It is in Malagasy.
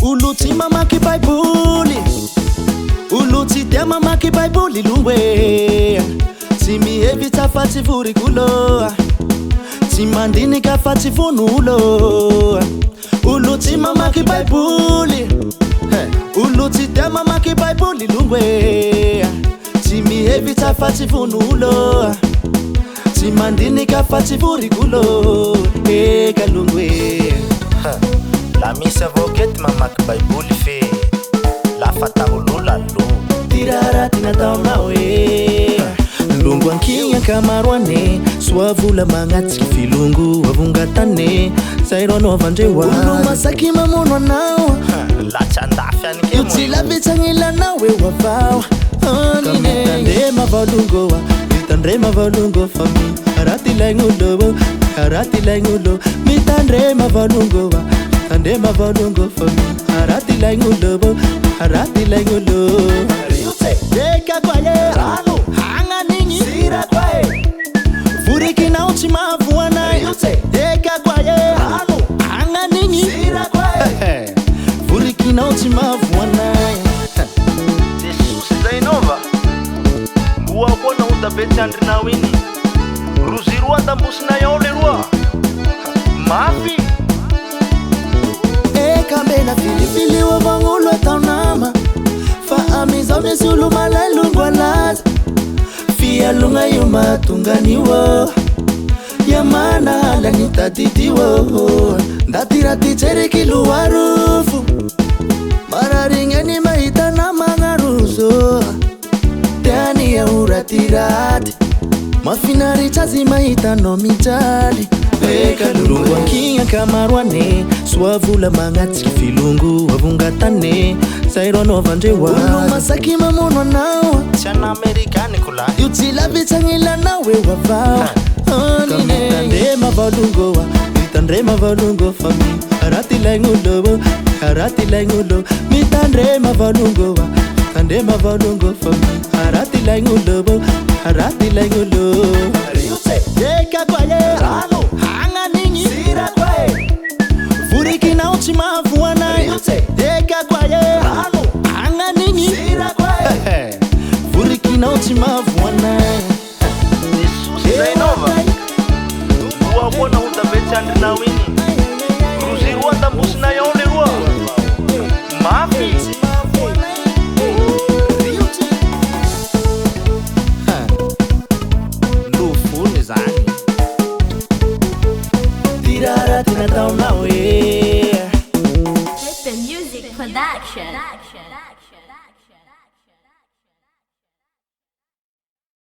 Olo tsy mamaky baiboly, olo tsy tia mamaky baiboly longo e. Tsy mihevitra fa tsy vorikolo, tsy mandinika fa tsy vonolo. Olo tsy mamaky baiboly, olo tsy tia mamaky baiboly longo e. Tsy mihevitra fa tsy vonolo, tsy mandinika fa tsy vorikolo. Eka longo e. La misy avao kety mamaky baiboly fe lafa taololo allo tirara tinataonao e. Longo ankigny ankamaroane, soa vola magnatsiky filongo avongatane. Zay ro anaovandreo olo masaky mamono anao, latsandafy anike io tsy lavetsagnilanao eo avao. Mitandrema valongo, mitandrema valongo fa raty lagnolo, raty lagnolo. Mitandrema valongo, mitandrema valongo fa raty lagnolo, raty lagnolo. Deka kwaye rano hanganini sira kwae, vurikinao tsy mahavoanay. Deka kwaye rano hanganini sira kwae, vurikinao tsy mahavoanay. Jesus zay nova mboa koa naota betsy andrinao iny rozy roa tambosina ao le roa mafy. Eka mena filifili wavangolo atao nama, fa amizao misy olo malay longo alaza. Fialogna io mahatonganiwo, yamana hala nitadidiwo. Ndatiraty jereky loarofo, mararignany mahita namagna rozo. Tiany auratirady, mafinaritra azy mahitanao mijaly. Eka longo ankigny ankamaroane, soa vola magnatsiky filongo avongatane. Zay ro anaovandreo olo masaky mamono anao, tsy an'amerikany kola io tsy lavetsagnilanao eo avao. Mitandrema valongo, mitandrema valongo fa raty lagnolo, raty lagnolo. Mitandrema valongo, mitandrema valongo fa raty lagnolo, raty lagnolo. Deka kwaye rano hanganini sira kwae, vurikinao tsy mahavoanay. Deka kwaye rano hanganini sira kwae, vurikinao tsy mahavoanay. Jesus zay nova mboa koa naota betsy andrinao iny rozy roa tambosina ao le roa mafy. Lofony zany tirara tinataonao e. It's the music production.